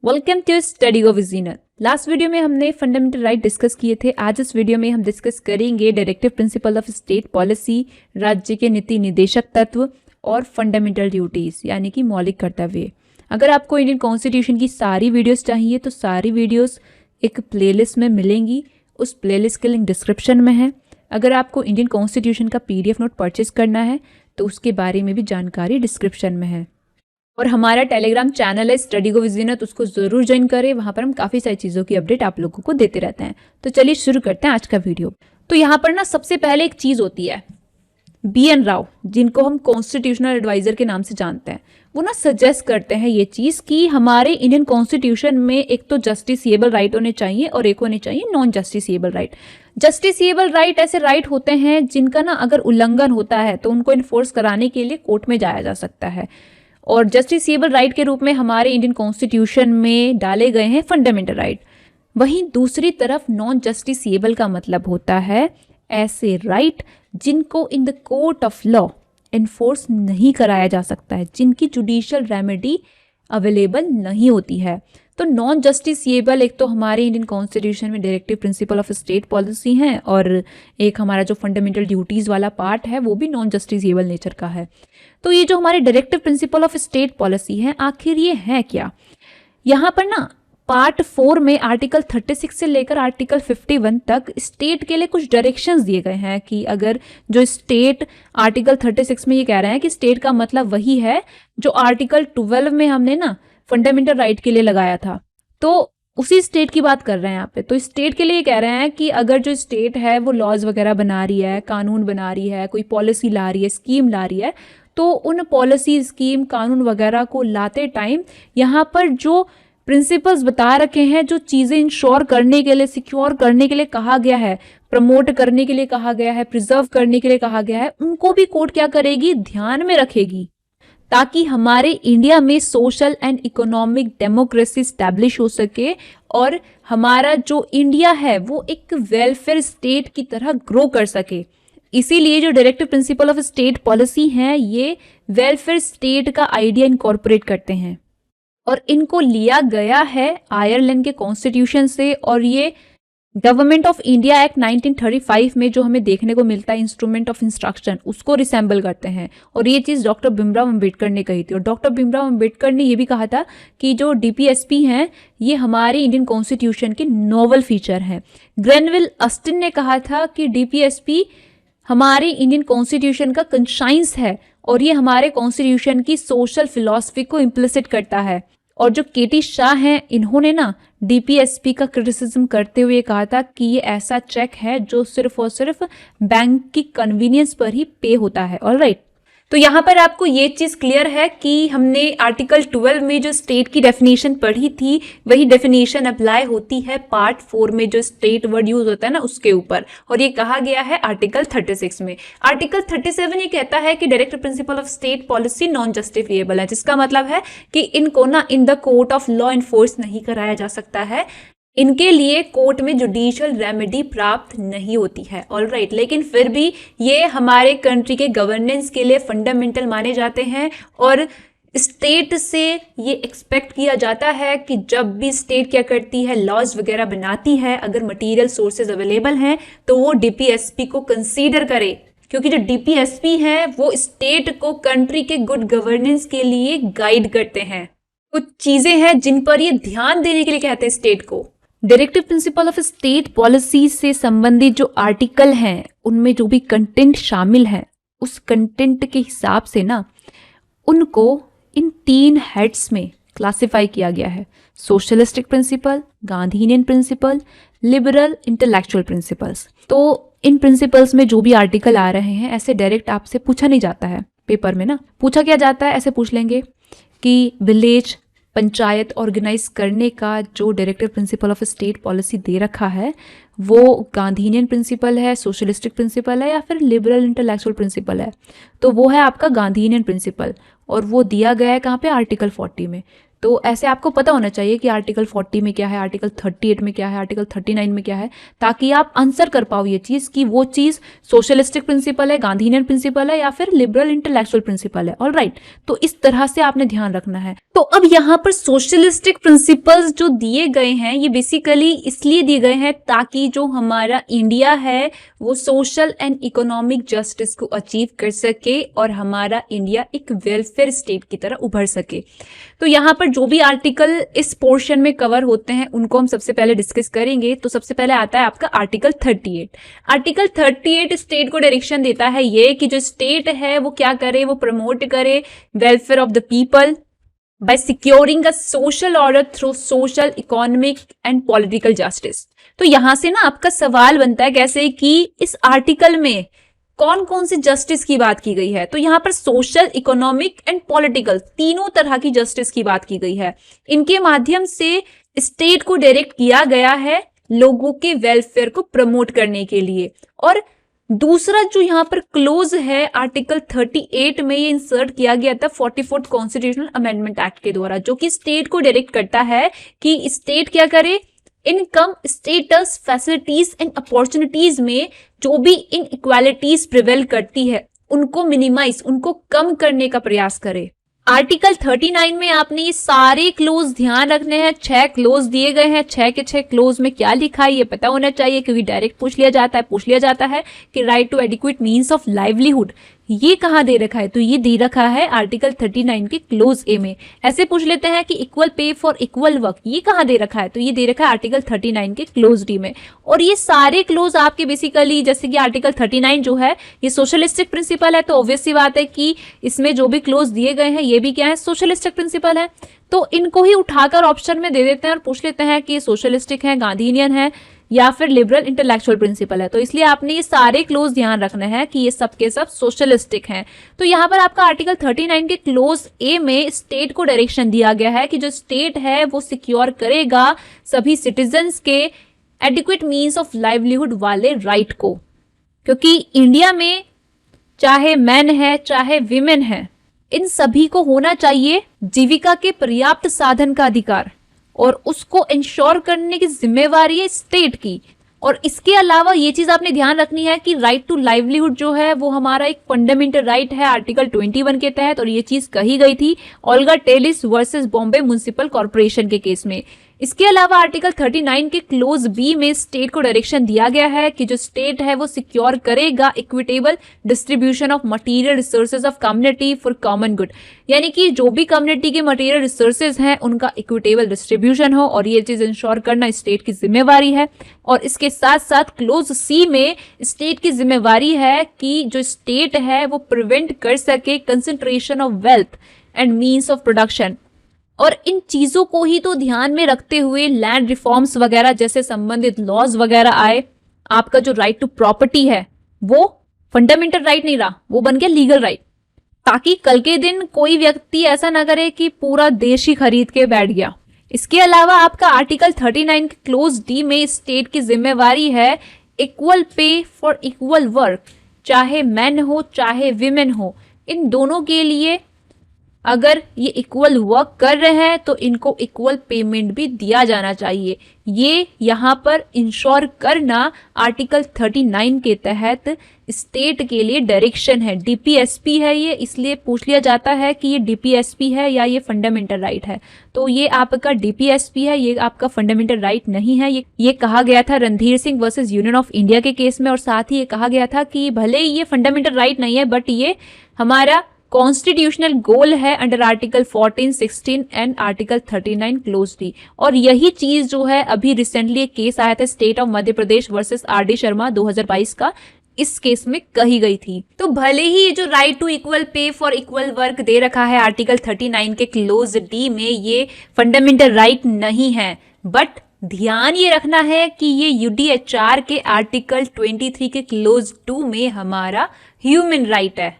Welcome to study go with Zeenat. Last video में हमने fundamental right discuss किए थे। आज इस वीडियो में हम डिस्कस करेंगे directive principle of state policy, राज्य के नीति निर्देशक तत्व और फंडामेंटल ड्यूटीज यानी कि मौलिक कर्तव्य। अगर आपको इंडियन कॉन्स्टिट्यूशन की सारी वीडियोस चाहिए तो सारी वीडियोस एक प्लेलिस्ट में मिलेंगी। उस प्लेलिस्ट के लिंक डिस्क्रिप्शन में है। अगर आपको इंडियन कॉन्स्टिट्यूशन का PDF नोट परचेज करना है तो उसके बारे में भी जानकारी डिस्क्रिप्शन में है। और हमारा टेलीग्राम चैनल है स्टडी गो विद जीनत, उसको ज़रूर ज्वाइन करें। वहाँ पर हम काफ़ी सारी चीज़ों की अपडेट आप लोगों को देते रहते हैं। तो चलिए शुरू करते हैं आज का वीडियो। तो यहाँ पर ना सबसे पहले एक चीज़ होती है, BN राव, जिनको हम कॉन्स्टिट्यूशनल एडवाइज़र के नाम से जानते हैं, वो ना सजेस्ट करते हैं ये चीज़ कि हमारे इंडियन कॉन्स्टिट्यूशन में एक तो जस्टिसिएबल राइट होने चाहिए और एक होने चाहिए non justiciable right. Justiciable right ऐसे राइट होते हैं जिनका ना अगर उल्लंघन होता है तो उनको इन्फोर्स कराने के लिए कोर्ट में जाया जा सकता है। और जस्टिसिएबल राइट के रूप में हमारे इंडियन कॉन्स्टिट्यूशन में डाले गए हैं फंडामेंटल राइट। वहीं दूसरी तरफ नॉन जस्टिसिएबल का मतलब होता है ऐसे राइट जिनको in the court of law enforce नहीं कराया जा सकता है, जिनकी जुडिशियल रेमेडी अवेलेबल नहीं होती है। तो नॉन जस्टिसिएबल एक तो हमारे इंडियन कॉन्स्टिट्यूशन में directive principle of state policy है और एक हमारा जो फंडामेंटल ड्यूटीज़ वाला पार्ट है वो भी नॉन जस्टिसिएबल नेचर का है। तो ये जो हमारे directive principle of state policy है, आखिर ये है क्या? यहाँ पर ना पार्ट 4 में आर्टिकल 36 से लेकर आर्टिकल 51 तक स्टेट के लिए कुछ डायरेक्शंस दिए गए हैं कि अगर जो स्टेट आर्टिकल 36 में ये कह रहे हैं कि स्टेट का मतलब वही है जो आर्टिकल 12 में हमने ना फंडामेंटल राइट के लिए लगाया था, तो उसी स्टेट की बात कर रहे हैं यहाँ पे। तो स्टेट के लिए कह रहे हैं कि अगर जो स्टेट है वो लॉज वगैरह बना रही है, कानून बना रही है, कोई पॉलिसी ला रही है, स्कीम ला रही है, तो उन पॉलिसी, स्कीम, कानून वगैरह को लाते टाइम यहाँ पर जो प्रिंसिपल्स बता रखे हैं, जो चीज़ें इंश्योर करने के लिए, सिक्योर करने के लिए कहा गया है, प्रमोट करने के लिए कहा गया है, प्रिजर्व करने के लिए कहा गया है, उनको भी कोर्ट क्या करेगी, ध्यान में रखेगी, ताकि हमारे इंडिया में social and economic democracy establish हो सके और हमारा जो इंडिया है वो एक वेलफेयर स्टेट की तरह ग्रो कर सके। इसीलिए जो directive principle of state policy है ये वेलफेयर स्टेट का आइडिया इनकॉर्पोरेट करते हैं और इनको लिया गया है आयरलैंड के कॉन्स्टिट्यूशन से। और ये गवर्नमेंट ऑफ इंडिया एक्ट 1935 में जो हमें देखने को मिलता है इंस्ट्रूमेंट ऑफ इंस्ट्रक्शन, उसको रिसेंबल करते हैं। और ये चीज़ डॉक्टर भीमराव अम्बेडकर ने कही थी। और डॉक्टर भीमराव अम्बेडकर ने ये भी कहा था कि जो DPSP हैं ये हमारे इंडियन कॉन्स्टिट्यूशन के नोवल फीचर हैं। ग्रेनविल अस्टिन ने कहा था कि DPSP हमारे इंडियन कॉन्स्टिट्यूशन का कंशाइंस है और ये हमारे कॉन्स्टिट्यूशन की सोशल फिलॉसफी को इम्प्लिसिट करता है। और जो KT शाह हैं, इन्होंने ना DPSP का क्रिटिसिज्म करते हुए कहा था कि ये ऐसा चेक है जो सिर्फ और सिर्फ बैंक की कन्वीनियंस पर ही पे होता है। ऑलराइट, तो यहाँ पर आपको ये चीज़ क्लियर है कि हमने आर्टिकल 12 में जो स्टेट की डेफिनेशन पढ़ी थी वही डेफिनेशन अप्लाई होती है पार्ट 4 में जो स्टेट वर्ड यूज होता है ना उसके ऊपर। और ये कहा गया है आर्टिकल 36 में। आर्टिकल 37 ये कहता है कि directive principle of state policy non justifiable है, जिसका मतलब है कि इनको ना in the court of law enforce नहीं कराया जा सकता है, इनके लिए कोर्ट में जुडिशियल रेमेडी प्राप्त नहीं होती है। ऑलराइट, लेकिन फिर भी ये हमारे कंट्री के गवर्नेंस के लिए फंडामेंटल माने जाते हैं और स्टेट से ये एक्सपेक्ट किया जाता है कि जब भी स्टेट क्या करती है, लॉज वगैरह बनाती है, अगर मटेरियल सोर्सेज अवेलेबल हैं तो वो DPSP को कंसीडर करे, क्योंकि जो DPSP है वो स्टेट को कंट्री के गुड गवर्नेंस के लिए गाइड करते हैं। कुछ चीजें हैं जिन पर ये ध्यान देने के लिए कहते हैं स्टेट को। Directive principle of state policy से संबंधित जो आर्टिकल हैं उनमें जो भी कंटेंट शामिल है उस कंटेंट के हिसाब से ना उनको इन 3 हेड्स में क्लासिफाई किया गया है: socialistic principle, Gandhian principle, liberal intellectual principles. तो इन प्रिंसिपल्स में जो भी आर्टिकल आ रहे हैं ऐसे डायरेक्ट आपसे पूछा नहीं जाता है पेपर में ना। पूछा क्या जाता है, ऐसे पूछ लेंगे कि विलेज पंचायत ऑर्गेनाइज करने का जो directive principle of state policy दे रखा है वो गांधीनियन प्रिंसिपल है, सोशलिस्टिक प्रिंसिपल है या फिर लिबरल इंटेलेक्चुअल प्रिंसिपल है। तो वो है आपका गांधीनियन प्रिंसिपल और वो दिया गया है कहाँ पे, आर्टिकल 40 में। तो ऐसे आपको पता होना चाहिए कि आर्टिकल 40 में क्या है, आर्टिकल 38 में क्या है, आर्टिकल 39 में क्या है, ताकि आप आंसर कर पाओ ये चीज़ कि वो चीज़ सोशलिस्टिक प्रिंसिपल है, गांधीनियन प्रिंसिपल है या फिर लिबरल इंटेलेक्चुअल प्रिंसिपल है। ऑलराइट, तो इस तरह से आपने ध्यान रखना है। तो अब यहाँ पर सोशलिस्टिक प्रिंसिपल्स जो दिए गए हैं ये बेसिकली इसलिए दिए गए हैं ताकि जो हमारा इंडिया है वो सोशल एंड इकोनॉमिक जस्टिस को अचीव कर सके और हमारा इंडिया एक वेलफेयर स्टेट की तरह उभर सके। तो यहाँ पर जो भी आर्टिकल इस पोर्शन में कवर होते हैं उनको हम सबसे पहले डिस्कस करेंगे। तो सबसे पहले आता है आपका आर्टिकल 38। आर्टिकल 38 स्टेट को डायरेक्शन देता है ये कि जो स्टेट है वो क्या करे, वो प्रमोट करे welfare of the people by securing a social order through social, economic and political justice। तो यहां से ना आपका सवाल बनता है कैसे कि इस आर्टिकल में कौन कौन सी जस्टिस की बात की गई है। तो यहाँ पर सोशल, इकोनॉमिक एंड पॉलिटिकल तीनों तरह की जस्टिस की बात की गई है। इनके माध्यम से स्टेट को डायरेक्ट किया गया है लोगों के वेलफेयर को प्रमोट करने के लिए। और दूसरा जो यहाँ पर क्लोज है आर्टिकल 38 में ये इंसर्ट किया गया था 44th कॉन्स्टिट्यूशनल अमेंडमेंट एक्ट के द्वारा, जो कि स्टेट को डायरेक्ट करता है कि स्टेट क्या करे, income, status, facilities and opportunities में जो भी इनइक्वालिटीज प्रिवेल करती है उनको मिनिमाइज, उनको कम करने का प्रयास करे। आर्टिकल 39 में आपने ये सारे क्लोज ध्यान रखने हैं। 6 क्लोज दिए गए हैं, 6 के 6 क्लोज में क्या लिखा है ये पता होना चाहिए, क्योंकि डायरेक्ट पूछ लिया जाता है कि right to adequate means of livelihood ये कहाँ दे रखा है। तो ये दे रखा है आर्टिकल 39 के क्लोज ए में। ऐसे पूछ लेते हैं कि equal pay for equal work ये कहाँ दे रखा है, तो ये दे रखा है आर्टिकल 39 के क्लोज डी में। और ये सारे क्लोज आपके बेसिकली, जैसे कि आर्टिकल 39 जो है ये सोशलिस्टिक प्रिंसिपल है, तो ऑब्वियस सी बात है कि इसमें जो भी क्लोज दिए गए हैं ये भी क्या है, सोशलिस्टिक प्रिंसिपल है। तो इनको ही उठाकर ऑप्शन में दे देते हैं और पूछ लेते हैं कि सोशलिस्टिक है, गांधीनियन है या फिर लिबरल इंटेलेक्चुअल प्रिंसिपल है। तो इसलिए आपने ये सारे क्लोज ध्यान रखना है कि ये सब के सब सोशलिस्टिक हैं। तो यहाँ पर आपका आर्टिकल 39 के क्लोज ए में स्टेट को डायरेक्शन दिया गया है कि जो स्टेट है वो सिक्योर करेगा सभी सिटीजन्स के एडिक्वेट मीन्स ऑफ लाइवलीहुड वाले राइट को, क्योंकि इंडिया में चाहे मैन है चाहे विमेन है, इन सभी को होना चाहिए जीविका के पर्याप्त साधन का अधिकार और उसको इंश्योर करने की जिम्मेवारी है स्टेट की। और इसके अलावा ये चीज आपने ध्यान रखनी है कि राइट टू लाइवलीहुड जो है वो हमारा एक फंडामेंटल राइट है आर्टिकल 21 के तहत, और ये चीज कही गई थी Olga Tellis versus Bombay municipal corporation के केस में। इसके अलावा आर्टिकल 39 के क्लोज बी में स्टेट को डायरेक्शन दिया गया है कि जो स्टेट है वो सिक्योर करेगा equitable distribution of material resources of community for common good, यानी कि जो भी कम्युनिटी के मटेरियल रिसोर्सेज हैं उनका इक्विटेबल डिस्ट्रीब्यूशन हो, और ये चीज इंश्योर करना स्टेट की जिम्मेवारी है। और इसके साथ साथ क्लोज सी में स्टेट की जिम्मेवारी है कि जो स्टेट है वो प्रिवेंट कर सके concentration of wealth and means of production. और इन चीजों को ही तो ध्यान में रखते हुए लैंड रिफॉर्म्स वगैरह जैसे संबंधित लॉज वगैरह आए। आपका जो राइट टू प्रॉपर्टी है वो फंडामेंटल राइट नहीं रहा, वो बन गया लीगल राइट, ताकि कल के दिन कोई व्यक्ति ऐसा ना करे कि पूरा देश ही खरीद के बैठ गया। इसके अलावा आपका आर्टिकल 39 के क्लोज डी में स्टेट की जिम्मेवारी है equal pay for equal work, चाहे मैन हो चाहे विमेन हो, इन दोनों के लिए अगर ये इक्वल वर्क कर रहे हैं तो इनको इक्वल पेमेंट भी दिया जाना चाहिए। ये यहाँ पर इंश्योर करना आर्टिकल 39 के तहत स्टेट के लिए डायरेक्शन है। डीपीएसपी है ये, इसलिए पूछ लिया जाता है कि ये डीपीएसपी है या ये फंडामेंटल राइट है। तो ये आपका डीपीएसपी है, ये आपका फंडामेंटल राइट नहीं है। ये कहा गया था Randhir Singh versus union of India के केस में, और साथ ही ये कहा गया था कि भले ही ये फंडामेंटल राइट नहीं है बट ये हमारा कॉन्स्टिट्यूशनल गोल है under article 14, 16 and article 39 close D. और यही चीज जो है अभी रिसेंटली एक केस आया था state of Madhya Pradesh versus RD. Sharma 2022 का, इस केस में कही गई थी। तो भले ही ये जो right to equal pay for equal work दे रखा है आर्टिकल 39 के क्लोज डी में, ये फंडामेंटल राइट नहीं है, बट ध्यान ये रखना है कि ये यूडीएचआर के आर्टिकल 23 के क्लोज 2 में हमारा ह्यूमन राइट है।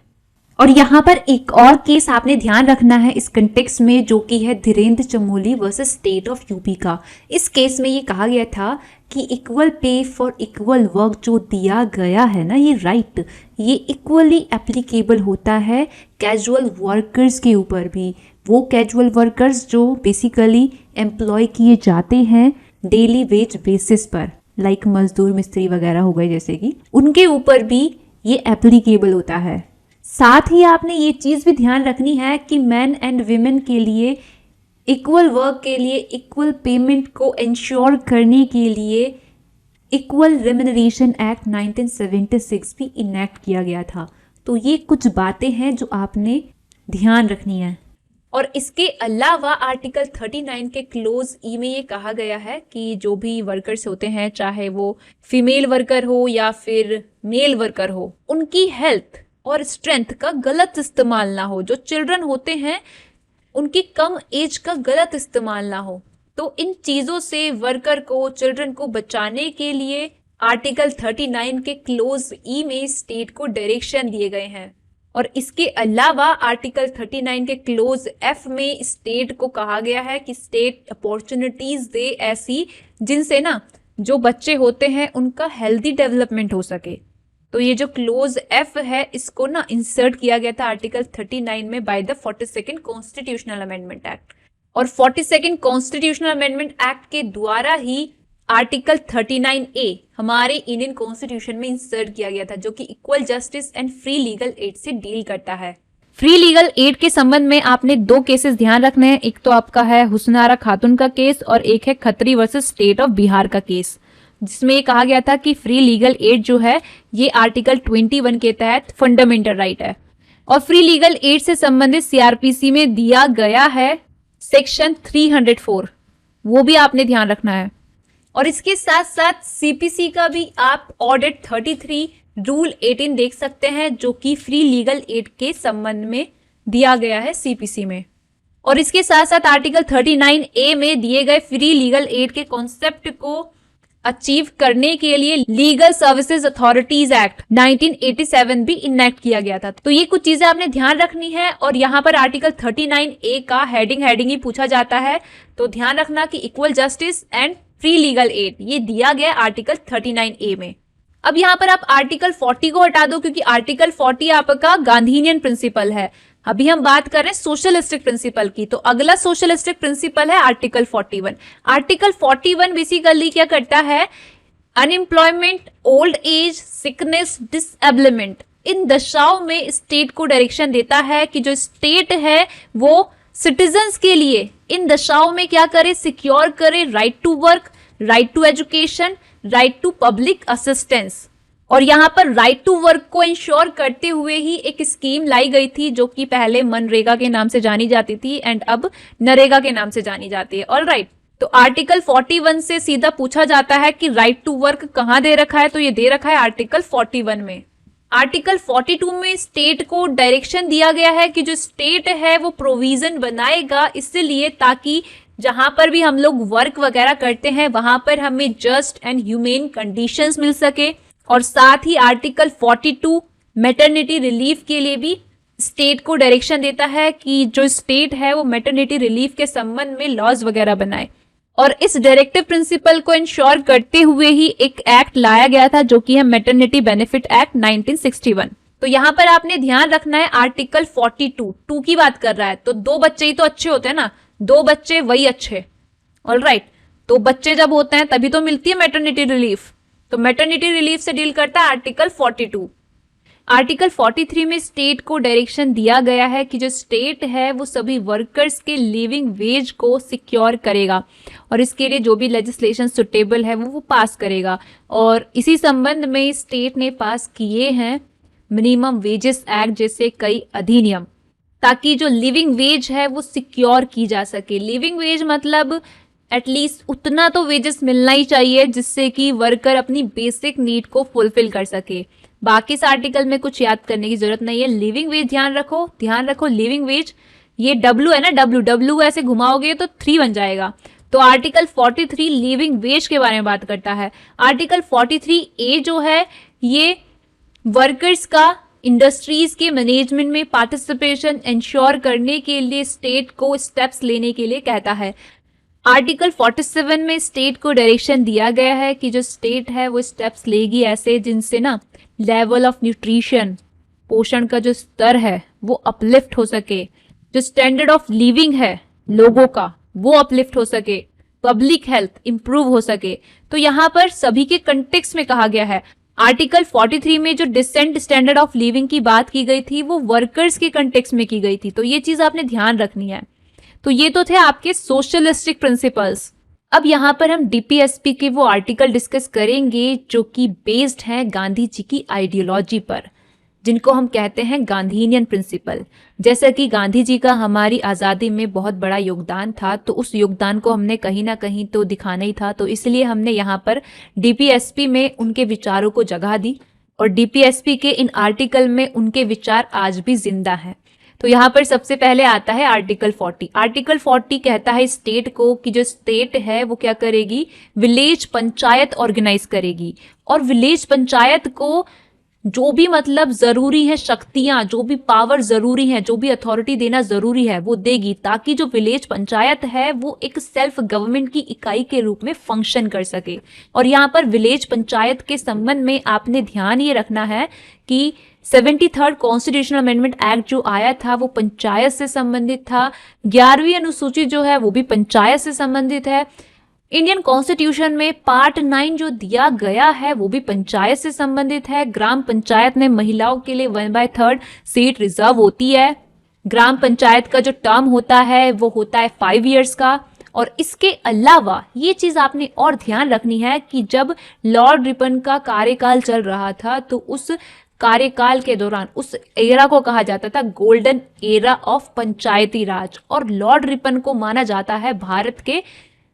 और यहाँ पर एक और केस आपने ध्यान रखना है इस कंटेक्स्ट में, जो कि है Dhirendra Chamoli versus state of UP का। इस केस में ये कहा गया था कि equal pay for equal work जो दिया गया है ना, ये राइट ये इक्वली एप्लीकेबल होता है कैजुअल वर्कर्स के ऊपर भी। वो कैजुअल वर्कर्स जो बेसिकली एम्प्लॉय किए जाते हैं डेली वेज बेसिस पर, लाइक मजदूर मिस्त्री वगैरह हो गए जैसे कि, उनके ऊपर भी ये एप्लीकेबल होता है। साथ ही आपने ये चीज़ भी ध्यान रखनी है कि मैन एंड वीमेन के लिए इक्वल वर्क के लिए इक्वल पेमेंट को इंश्योर करने के लिए इक्वल रेम्यूनरेशन एक्ट 1976 भी इनेक्ट किया गया था। तो ये कुछ बातें हैं जो आपने ध्यान रखनी है। और इसके अलावा आर्टिकल 39 के क्लोज ई में ये कहा गया है कि जो भी वर्कर्स होते हैं, चाहे वो फीमेल वर्कर हो या फिर मेल वर्कर हो, उनकी हेल्थ और स्ट्रेंथ का गलत इस्तेमाल ना हो। जो चिल्ड्रन होते हैं उनकी कम एज का गलत इस्तेमाल ना हो। तो इन चीज़ों से वर्कर को, चिल्ड्रन को बचाने के लिए आर्टिकल 39 के क्लोज ई में स्टेट को डायरेक्शन दिए गए हैं। और इसके अलावा आर्टिकल 39 के क्लोज एफ में स्टेट को कहा गया है कि स्टेट अपॉर्चुनिटीज दे ऐसी जिनसे ना जो बच्चे होते हैं उनका हेल्दी डेवलपमेंट हो सके। तो ये जो क्लोज एफ है इसको ना इंसर्ट किया गया था आर्टिकल 39 में by the 42nd constitutional amendment act. और 42nd कॉन्स्टिट्यूशनल अमेंडमेंट एक्ट के द्वारा ही आर्टिकल 39A हमारे इंडियन कॉन्स्टिट्यूशन में इंसर्ट किया गया था, जो कि equal justice and free legal aid से डील करता है। फ्री लीगल एड के संबंध में आपने दो केसेस ध्यान रखने हैं। एक तो आपका है हुस्नारा खातून का केस और एक है Khatri versus state of Bihar का केस, जिसमें ये कहा गया था कि फ्री लीगल एड जो है ये आर्टिकल 21 के तहत फंडामेंटल राइट है। और फ्री लीगल एड से संबंधित सीआरपीसी में दिया गया है सेक्शन 304, वो भी आपने ध्यान रखना है। और इसके साथ साथ सीपीसी का भी आप ऑडिट 33 रूल 18 देख सकते हैं, जो कि फ्री लीगल एड के संबंध में दिया गया है सीपीसी में। और इसके साथ साथ आर्टिकल 39A में दिए गए फ्री लीगल एड के कॉन्सेप्ट को अचीव करने के लिए लीगल सर्विसेज अथॉरिटीज एक्ट 1987 भी इनेक्ट किया गया था। तो ये कुछ चीजें आपने ध्यान रखनी है। और यहाँ पर आर्टिकल 39A का हेडिंग ही पूछा जाता है, तो ध्यान रखना कि equal justice and free legal aid ये दिया गया आर्टिकल 39A में। अब यहाँ पर आप आर्टिकल 40 को हटा दो, क्योंकि आर्टिकल 40 आपका गांधीनियन प्रिंसिपल है। अभी हम बात कर रहे हैं सोशलिस्टिक प्रिंसिपल की, तो अगला सोशलिस्टिक प्रिंसिपल है आर्टिकल 41। आर्टिकल 41 बेसिकली क्या करता है, unemployment, old age, sickness, disablement, इन दशाओं में स्टेट को डायरेक्शन देता है कि जो स्टेट है वो सिटीजन्स के लिए इन दशाओं में क्या करे, सिक्योर करे right to work, right to education, right to public assistance. और यहाँ पर राइट टू वर्क को इंश्योर करते हुए ही एक स्कीम लाई गई थी, जो कि पहले मनरेगा के नाम से जानी जाती थी एंड अब नरेगा के नाम से जानी जाती है। ऑलराइट, तो आर्टिकल 41 से सीधा पूछा जाता है कि राइट टू वर्क कहाँ दे रखा है, तो ये दे रखा है आर्टिकल 41 में। आर्टिकल 42 में स्टेट को डायरेक्शन दिया गया है कि जो स्टेट है वो प्रोविजन बनाएगा, इसलिए ताकि जहां पर भी हम लोग वर्क वगैरह करते हैं वहां पर हमें जस्ट एंड ह्यूमेन कंडीशंस मिल सके। और साथ ही आर्टिकल 42 मैटरनिटी रिलीफ के लिए भी स्टेट को डायरेक्शन देता है कि जो स्टेट है वो मैटरनिटी रिलीफ के संबंध में लॉज वगैरह बनाए। और इस डायरेक्टिव प्रिंसिपल को इंश्योर करते हुए ही एक एक्ट लाया गया था, जो कि है मैटरनिटी बेनिफिट एक्ट 1961। तो यहाँ पर आपने ध्यान रखना है आर्टिकल 42 की बात कर रहा है, तो दो बच्चे ही तो अच्छे होते हैं ना, दो बच्चे वही अच्छे। ऑलराइट, तो बच्चे जब होते हैं तभी तो मिलती है मैटरनिटी रिलीफ, तो मैटरनिटी रिलीफ से डील करता है आर्टिकल 42। आर्टिकल 43 में स्टेट को डायरेक्शन दिया गया है कि जो स्टेट है वो सभी वर्कर्स के लिविंग वेज को सिक्योर करेगा और इसके लिए जो भी लेजिस्लेशन सुटेबल है वो पास करेगा। और इसी संबंध में स्टेट ने पास किए हैं मिनिमम वेजेस एक्ट जैसे कई अधिनियम, ताकि जो लिविंग वेज है वो सिक्योर की जा सके। लिविंग वेज मतलब एटलीस्ट उतना तो वेजेस मिलना ही चाहिए जिससे कि वर्कर अपनी बेसिक नीड को फुलफिल कर सके। बाकी इस आर्टिकल में कुछ याद करने की जरूरत नहीं है। लिविंग वेज ध्यान रखो लिविंग वेज, ये डब्ल्यू है ना, डब्ल्यू ऐसे घुमाओगे तो 3 बन जाएगा। तो आर्टिकल 43 लिविंग वेज के बारे में बात करता है। आर्टिकल 43A जो है ये वर्कर्स का इंडस्ट्रीज के मैनेजमेंट में पार्टिसिपेशन इंश्योर करने के लिए स्टेट को स्टेप्स लेने के लिए कहता है। आर्टिकल 47 में स्टेट को डायरेक्शन दिया गया है कि जो स्टेट है वो स्टेप्स लेगी ऐसे जिनसे ना लेवल ऑफ न्यूट्रिशन, पोषण का जो स्तर है वो अपलिफ्ट हो सके। जो स्टैंडर्ड ऑफ लिविंग है लोगों का वो अपलिफ्ट हो सके, पब्लिक हेल्थ इंप्रूव हो सके। तो यहाँ पर सभी के कंटेक्स्ट में कहा गया है। आर्टिकल 43 में जो डिसेंट स्टैंडर्ड ऑफ लिविंग की बात की गई थी वो वर्कर्स के कंटेक्स्ट में की गई थी, तो ये चीज आपने ध्यान रखनी है। तो ये तो थे आपके सोशलिस्टिक प्रिंसिपल्स। अब यहाँ पर हम डीपीएसपी के वो आर्टिकल डिस्कस करेंगे जो कि बेस्ड हैं गांधी जी की आइडियोलॉजी पर, जिनको हम कहते हैं गांधीनियन प्रिंसिपल। जैसा कि गांधी जी का हमारी आज़ादी में बहुत बड़ा योगदान था, तो उस योगदान को हमने कहीं ना कहीं तो दिखाना ही था, तो इसलिए हमने यहाँ पर डीपीएसपी में उनके विचारों को जगह दी और डीपीएसपी के इन आर्टिकल में उनके विचार आज भी जिंदा हैं। तो यहाँ पर सबसे पहले आता है आर्टिकल 40। आर्टिकल 40 कहता है स्टेट को कि जो स्टेट है वो क्या करेगी, विलेज पंचायत ऑर्गेनाइज करेगी, और विलेज पंचायत को जो भी मतलब जरूरी है शक्तियां, जो भी पावर जरूरी है, जो भी अथॉरिटी देना जरूरी है वो देगी, ताकि जो विलेज पंचायत है वो एक सेल्फ गवर्नमेंट की इकाई के रूप में फंक्शन कर सके। और यहाँ पर विलेज पंचायत के संबंध में आपने ध्यान ये रखना है कि 73rd कॉन्स्टिट्यूशनल अमेंडमेंट एक्ट जो आया था वो पंचायत से संबंधित था। 11वीं अनुसूची जो है वो भी पंचायत से संबंधित है। इंडियन कॉन्स्टिट्यूशन में पार्ट 9 जो दिया गया है वो भी पंचायत से संबंधित है। ग्राम पंचायत में महिलाओं के लिए 1/3 सीट रिजर्व होती है। ग्राम पंचायत का जो टर्म होता है वो होता है 5 इयर्स का। और इसके अलावा ये चीज आपने और ध्यान रखनी है कि जब लॉर्ड रिपन का कार्यकाल चल रहा था तो उस कार्यकाल के दौरान उस एरा को कहा जाता था गोल्डन एरा ऑफ पंचायती राज, और लॉर्ड रिपन को माना जाता है भारत के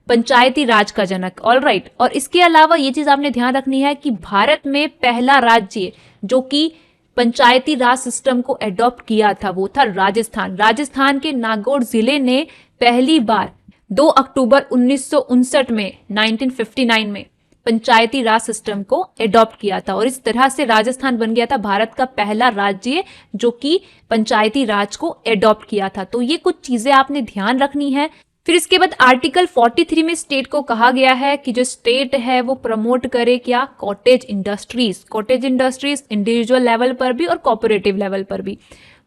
पंचायती राज का जनक। All right. और इसके अलावा ये चीज आपने ध्यान रखनी है कि भारत में पहला राज्य जो कि पंचायती राज सिस्टम को एडॉप्ट किया था वो था राजस्थान। राजस्थान के नागौर जिले ने पहली बार 2 अक्टूबर 1959 में 1959 में पंचायती राज सिस्टम को एडॉप्ट किया था, और इस तरह से राजस्थान बन गया था भारत का पहला राज्य जो कि पंचायती राज को एडॉप्ट किया था। तो ये कुछ चीजें आपने ध्यान रखनी है। फिर इसके बाद आर्टिकल 43 में स्टेट को कहा गया है कि जो स्टेट है वो प्रमोट करे क्या, cottage industries. Cottage industries individual level पर भी और कोऑपरेटिव लेवल पर भी।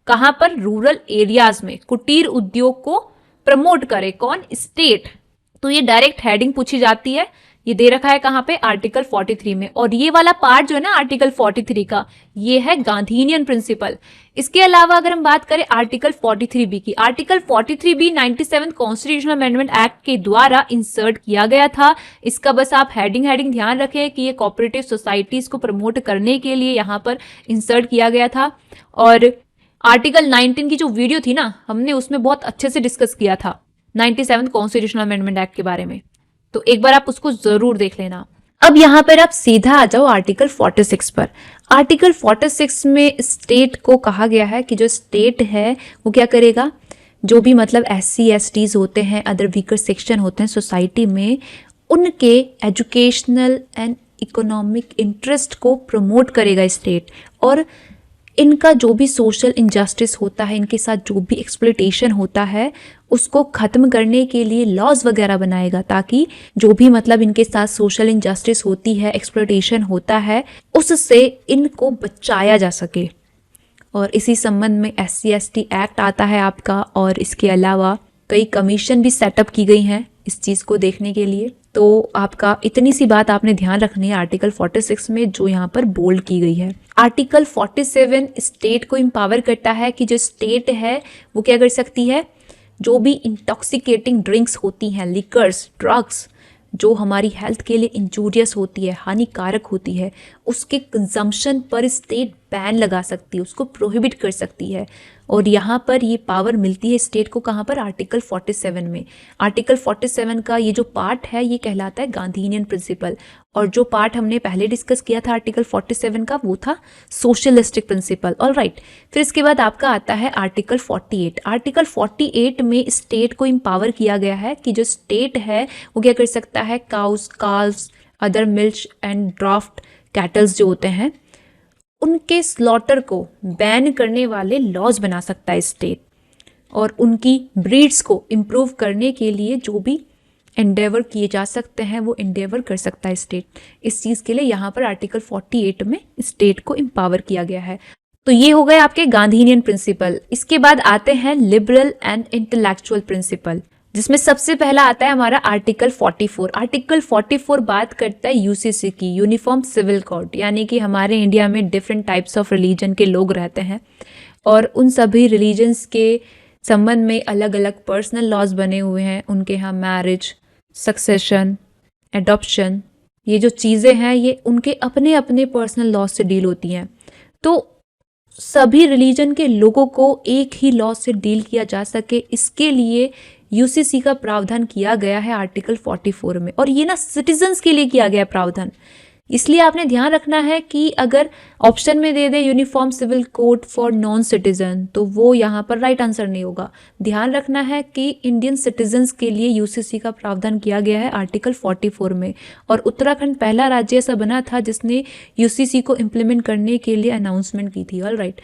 कहां पर, रूरल एरियाज में कुटीर उद्योग को प्रमोट करे कौन, स्टेट। तो ये डायरेक्ट हेडिंग पूछी जाती है, ये दे रखा है कहां पे, आर्टिकल 43 में। और ये वाला पार्ट जो है ना आर्टिकल 43 का, ये है गांधीनियन प्रिंसिपल। इसके अलावा अगर हम बात करें आर्टिकल 43B की, article 43B 97 constitutional amendment act के द्वारा इंसर्ट किया गया था। इसका बस आप हेडिंग ध्यान रखें कि ये कोऑपरेटिव सोसाइटीज को प्रमोट करने के लिए यहाँ पर इंसर्ट किया गया था। और आर्टिकल 19 की जो वीडियो थी ना, हमने उसमें बहुत अच्छे से डिस्कस किया था 97 कॉन्स्टिट्यूशनल अमेंडमेंट एक्ट के बारे में, तो एक बार आप उसको जरूर देख लेना। अब यहाँ पर आप सीधा आ जाओ आर्टिकल 46 पर। आर्टिकल 46 में स्टेट को कहा गया है कि जो स्टेट है वो क्या करेगा, जो भी मतलब SC STs होते हैं, अदर वीकर सेक्शन होते हैं सोसाइटी में, उनके एजुकेशनल एंड इकोनॉमिक इंटरेस्ट को प्रमोट करेगा स्टेट। और इनका जो भी सोशल इनजस्टिस होता है, इनके साथ जो भी एक्सप्लॉयटेशन होता है, उसको ख़त्म करने के लिए लॉज वगैरह बनाएगा, ताकि जो भी मतलब इनके साथ सोशल इनजस्टिस होती है, एक्सप्लॉयटेशन होता है, उससे इनको बचाया जा सके। और इसी संबंध में SC ST एक्ट आता है आपका, और इसके अलावा कई कमीशन भी सेटअप की गई हैं इस चीज़ को देखने के लिए। तो आपका इतनी सी बात आपने ध्यान रखनी है आर्टिकल 46 में जो यहाँ पर बोल्ड की गई है। आर्टिकल 47 स्टेट को एम्पावर करता है कि जो स्टेट है वो क्या कर सकती है, जो भी इंटॉक्सिकेटिंग ड्रिंक्स होती हैं, लिकर्स, ड्रग्स, जो हमारी हेल्थ के लिए इंजूरियस होती है, हानिकारक होती है, उसके कंजम्पशन पर स्टेट बैन लगा सकती है, उसको प्रोहिबिट कर सकती है। और यहाँ पर ये पावर मिलती है स्टेट को कहाँ पर, आर्टिकल 47 में। आर्टिकल 47 का ये जो पार्ट है ये कहलाता है गांधीनियन प्रिंसिपल, और जो पार्ट हमने पहले डिस्कस किया था आर्टिकल 47 का वो था सोशलिस्टिक प्रिंसिपल। All right. फिर इसके बाद आपका आता है आर्टिकल 48। आर्टिकल 48 में स्टेट को एम्पावर किया गया है कि जो स्टेट है वो क्या कर सकता है, cows, calves, other milk and draft cattles जो होते हैं उनके स्लॉटर को बैन करने वाले लॉज बना सकता है स्टेट। और उनकी ब्रीड्स को इम्प्रूव करने के लिए जो भी एंडेवर किए जा सकते हैं वो एंडेवर कर सकता है स्टेट। इस चीज़ के लिए यहाँ पर आर्टिकल 48 में स्टेट को एम्पावर किया गया है। तो ये हो गए आपके गांधीनियन प्रिंसिपल। इसके बाद आते हैं लिबरल एंड इंटेलेक्चुअल प्रिंसिपल, जिसमें सबसे पहला आता है हमारा आर्टिकल 44। आर्टिकल 44 बात करता है यूसीसी की, यूनिफॉर्म सिविल कोड, यानी कि हमारे इंडिया में डिफरेंट टाइप्स ऑफ रिलीजन के लोग रहते हैं और उन सभी रिलीजन्स के संबंध में अलग अलग पर्सनल लॉज बने हुए हैं। उनके यहाँ मैरिज, सक्सेशन, एडॉप्शन, ये जो चीज़ें हैं ये उनके अपने अपने पर्सनल लॉ से डील होती हैं। तो सभी रिलीजन के लोगों को एक ही लॉ से डील किया जा सके, इसके लिए यूसीसी का प्रावधान किया गया है आर्टिकल 44 में। और ये ना सिटीजन्स के लिए किया गया प्रावधान, इसलिए आपने ध्यान रखना है कि अगर ऑप्शन में दे दे uniform civil code for non citizen तो वो यहाँ पर राइट आंसर नहीं होगा। ध्यान रखना है कि इंडियन सिटीजन्स के लिए यूसीसी का प्रावधान किया गया है आर्टिकल 44 में, और उत्तराखंड पहला राज्य ऐसा बना था जिसने यूसीसी को इम्प्लीमेंट करने के लिए अनाउंसमेंट की थी। All right.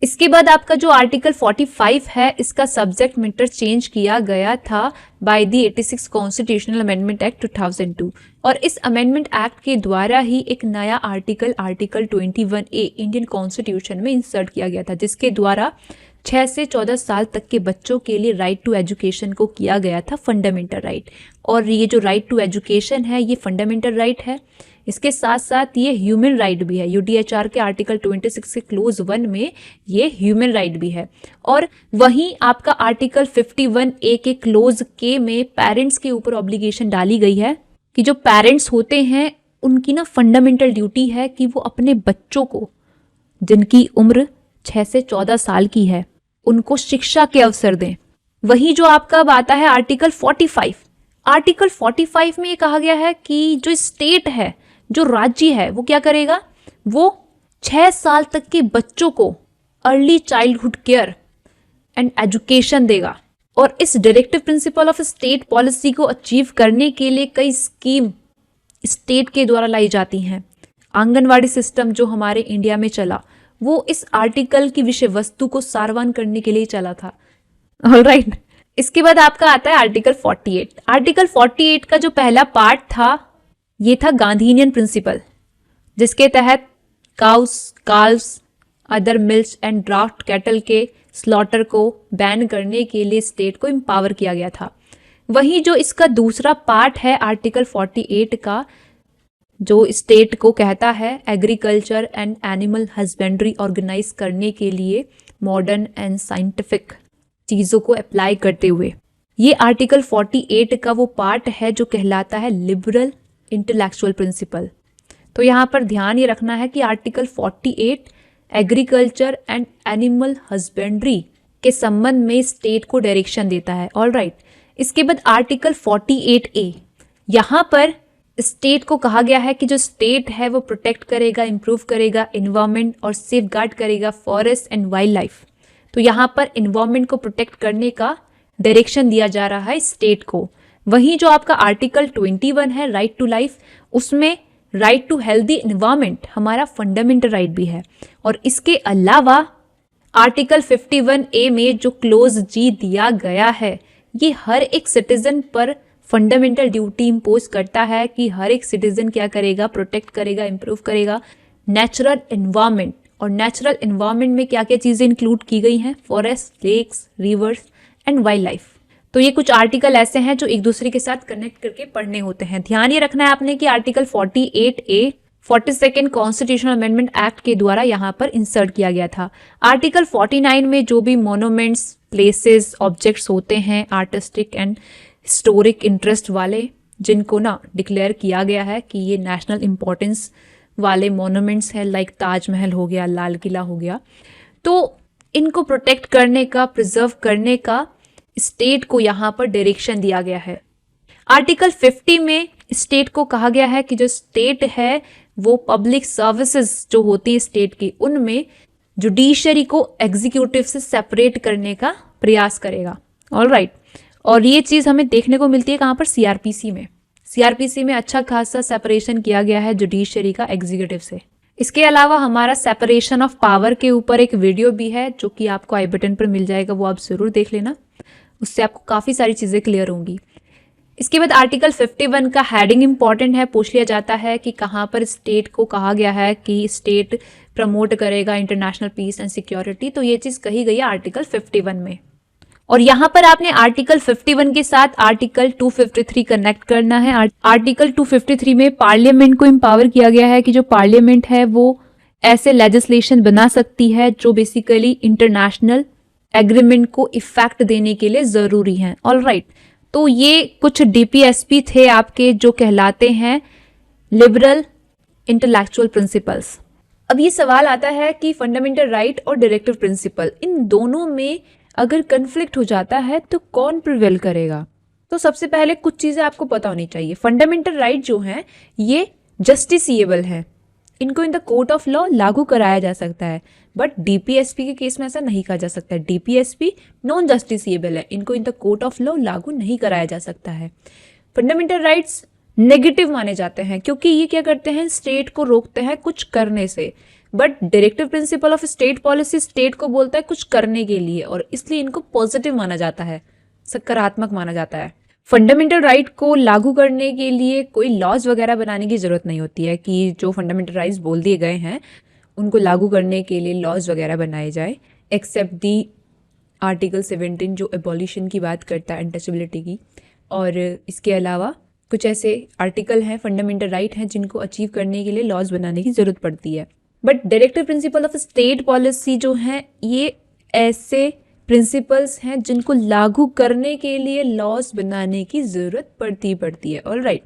इसके बाद आपका जो आर्टिकल 45 है, इसका सब्जेक्ट मैटर चेंज किया गया था by the 86 constitutional amendment act 2002, और इस अमेंडमेंट एक्ट के द्वारा ही एक नया आर्टिकल 21A इंडियन कॉन्स्टिट्यूशन में इंसर्ट किया गया था, जिसके द्वारा 6 से 14 साल तक के बच्चों के लिए राइट टू एजुकेशन को किया गया था फंडामेंटल राइट। और ये जो राइट टू एजुकेशन है ये फंडामेंटल राइट है, इसके साथ साथ ये ह्यूमन राइट भी है। यूडीएचआर के आर्टिकल 26 के क्लोज 1 में ये ह्यूमन राइट भी है। और वहीं आपका आर्टिकल 51A के क्लोज K में पेरेंट्स के ऊपर ऑब्लिगेशन डाली गई है कि जो पेरेंट्स होते हैं उनकी ना फंडामेंटल ड्यूटी है कि वो अपने बच्चों को जिनकी उम्र 6 से 14 साल की है उनको शिक्षा के अवसर दें। वहीं जो आपका अब आता है आर्टिकल 45, आर्टिकल 45 में ये कहा गया है कि जो स्टेट है, जो राज्य है, वो क्या करेगा, वो 6 साल तक के बच्चों को early childhood care and education देगा। और इस directive principle of state policy को अचीव करने के लिए कई स्कीम स्टेट के द्वारा लाई जाती हैं। आंगनवाड़ी सिस्टम जो हमारे इंडिया में चला वो इस आर्टिकल की विषय वस्तु को सारवान करने के लिए चला था। ऑलराइट। इसके बाद आपका आता है आर्टिकल 48। आर्टिकल 48 का जो पहला पार्ट था ये था गांधीनियन प्रिंसिपल, जिसके तहत cows, calves, other milks and draft cattle के स्लॉटर को बैन करने के लिए स्टेट को एम्पावर किया गया था। वहीं जो इसका दूसरा पार्ट है आर्टिकल 48 का, जो स्टेट को कहता है agriculture and animal husbandry organise करने के लिए मॉडर्न एंड साइंटिफिक चीज़ों को अप्लाई करते हुए, ये आर्टिकल 48 का वो पार्ट है जो कहलाता है लिबरल इंटेलेक्चुअल प्रिंसिपल। तो यहाँ पर ध्यान ये रखना है कि article 48 agriculture and animal husbandry के संबंध में स्टेट को डायरेक्शन देता है। All right. इसके बाद आर्टिकल 48A, यहाँ पर स्टेट को कहा गया है कि जो स्टेट है वो प्रोटेक्ट करेगा, इम्प्रूव करेगा एनवायरमेंट और सेफ गार्ड करेगा फॉरेस्ट एंड वाइल्ड लाइफ। तो यहाँ पर एनवायरमेंट को प्रोटेक्ट करने का डायरेक्शन दिया जा रहा है स्टेट को। वहीं जो आपका आर्टिकल 21 है राइट टू लाइफ, उसमें राइट टू हेल्दी एनवायरमेंट हमारा फंडामेंटल राइट भी है। और इसके अलावा आर्टिकल 51A में जो क्लोज G दिया गया है ये हर एक सिटीजन पर फंडामेंटल ड्यूटी इम्पोज करता है कि हर एक सिटीजन क्या करेगा, प्रोटेक्ट करेगा, इम्प्रूव करेगा नेचुरल एनवायरमेंट। और नेचुरल एनवायरमेंट में क्या क्या चीज़ें इंक्लूड की गई हैं, forest, lakes, rivers and wildlife. तो ये कुछ आर्टिकल ऐसे हैं जो एक दूसरे के साथ कनेक्ट करके पढ़ने होते हैं। ध्यान ये रखना है आपने कि article 48A 42nd constitutional amendment act के द्वारा यहाँ पर इंसर्ट किया गया था। आर्टिकल 49 में जो भी मोनूमेंट्स, प्लेसेस, ऑब्जेक्ट्स होते हैं आर्टिस्टिक एंड हिस्टोरिक इंटरेस्ट वाले, जिनको ना डिक्लेयर किया गया है कि ये नेशनल इम्पोर्टेंस वाले मोनूमेंट्स हैं, लाइक ताजमहल हो गया, लाल किला हो गया, तो इनको प्रोटेक्ट करने का, प्रिजर्व करने का स्टेट को यहाँ पर डायरेक्शन दिया गया है। आर्टिकल 50 में स्टेट को कहा गया है कि जो स्टेट है वो पब्लिक सर्विसेज जो होती है स्टेट की, उनमें जुडिशरी को एग्जीक्यूटिव से सेपरेट करने का प्रयास करेगा। All right. और ये चीज़ हमें देखने को मिलती है कहाँ पर, सीआरपीसी में। सीआरपीसी में अच्छा खासा सेपरेशन किया गया है जुडिशरी का एग्जीक्यूटिव से। इसके अलावा हमारा सेपरेशन ऑफ पावर के ऊपर एक वीडियो भी है जो कि आपको आई बटन पर मिल जाएगा, वो आप ज़रूर देख लेना, उससे आपको काफ़ी सारी चीज़ें क्लियर होंगी। इसके बाद आर्टिकल 51 का हेडिंग इंपॉर्टेंट है, पूछ लिया जाता है कि कहाँ पर स्टेट को कहा गया है कि स्टेट प्रमोट करेगा इंटरनेशनल पीस एंड सिक्योरिटी, तो ये चीज कही गई है आर्टिकल 51 में। और यहाँ पर आपने आर्टिकल 51 के साथ आर्टिकल 253 कनेक्ट करना है। आर्टिकल 253 में पार्लियामेंट को एम्पावर किया गया है कि जो पार्लियामेंट है वो ऐसे लेजिस्लेशन बना सकती है जो बेसिकली इंटरनेशनल एग्रीमेंट को इफेक्ट देने के लिए जरूरी हैं। ऑलराइट, तो ये कुछ डीपीएसपी थे आपके जो कहलाते हैं लिबरल इंटेलेक्चुअल प्रिंसिपल्स। अब ये सवाल आता है कि फंडामेंटल राइट और डायरेक्टिव प्रिंसिपल, इन दोनों में अगर कन्फ्लिक्ट हो जाता है तो कौन प्रिवेल करेगा। तो सबसे पहले कुछ चीजें आपको पता होनी चाहिए। फंडामेंटल राइट जो हैं ये जस्टिसिएबल हैं, इनको in the court of law लागू कराया जा सकता है, बट डीपीएसपी के केस में ऐसा नहीं कहा जा सकता है। डीपीएसपी नॉन जस्टिसिएबल है, इनको in the court of law लागू नहीं कराया जा सकता है। फंडामेंटल राइट्स नेगेटिव माने जाते हैं क्योंकि ये क्या करते हैं, स्टेट को रोकते हैं कुछ करने से, but directive principle of state policy state को बोलता है कुछ करने के लिए, और इसलिए इनको पॉजिटिव माना जाता है, सकारात्मक माना जाता है। फंडामेंटल राइट को लागू करने के लिए कोई लॉज वगैरह बनाने की जरूरत नहीं होती है कि जो फंडामेंटल राइट्स बोल दिए गए हैं उनको लागू करने के लिए लॉज वगैरह बनाए जाए, एक्सेप्ट दी आर्टिकल 17 जो एबॉलिशन की बात करता है, अनटचेबिलिटी की। और इसके अलावा कुछ ऐसे आर्टिकल हैं, फंडामेंटल राइट हैं जिनको अचीव करने के लिए लॉज बनाने की जरूरत पड़ती है। But directive principle of state policy जो हैं ये ऐसे प्रिंसिपल्स हैं जिनको लागू करने के लिए लॉज बनाने की जरूरत पड़ती है। ऑलराइट,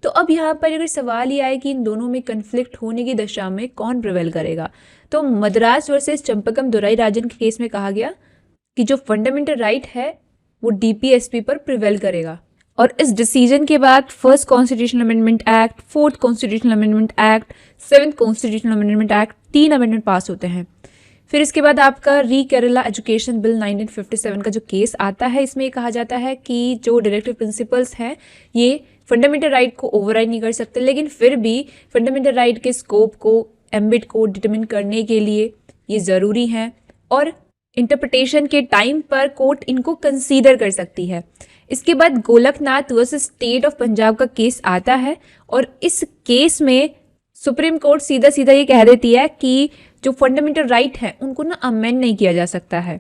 तो अब यहाँ पर अगर सवाल ये आए कि इन दोनों में कन्फ्लिक्ट होने की दशा में कौन प्रिवेल करेगा, तो मद्रास वर्सेस चंपकम दुराई राजन के केस में कहा गया कि जो फंडामेंटल राइट है वो डीपीएसपी पर प्रिवेल करेगा। और इस डिसीजन के बाद first constitutional amendment act, fourth constitutional amendment act, seventh constitutional amendment act, 3 amendment pass होते हैं। फिर इसके बाद आपका री केरला एजुकेशन बिल 1957 का जो केस आता है, इसमें कहा जाता है कि जो डायरेक्टिव प्रिंसिपल्स हैं ये फंडामेंटल राइट को ओवरराइड नहीं कर सकते, लेकिन फिर भी फंडामेंटल राइट के स्कोप को, एम्बिट को डिटरमिन करने के लिए ये ज़रूरी है और इंटरप्रिटेशन के टाइम पर कोर्ट इनको कंसीडर कर सकती है। इसके बाद Golaknath versus state of Punjab का केस आता है और इस केस में सुप्रीम कोर्ट सीधा सीधा ये कह देती है कि जो फंडामेंटल राइट है उनको ना अमेंड नहीं किया जा सकता है।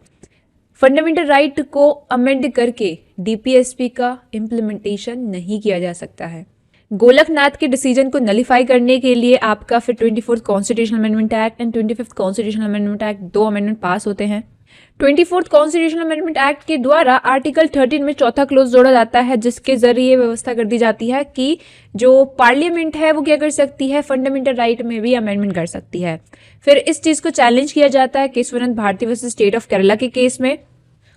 फंडामेंटल राइट को अमेंड करके डीपीएसपी का इम्प्लीमेंटेशन नहीं किया जा सकता है। गोलकनाथ के डिसीजन को नलिफाई करने के लिए आपका फिर 24th constitutional amendment act and 25th constitutional amendment act, 2 amendment pass होते हैं। 24th कॉन्स्टिट्यूशनल अमेंडमेंट एक्ट के द्वारा आर्टिकल 13 में चौथा क्लोज जोड़ा जाता है, जिसके जरिए व्यवस्था कर दी जाती है कि जो पार्लियामेंट है वो क्या कर सकती है, फंडामेंटल राइट में भी अमेंडमेंट कर सकती है। फिर इस चीज को चैलेंज किया जाता है Keshavananda Bharati versus state of Kerala के केस में।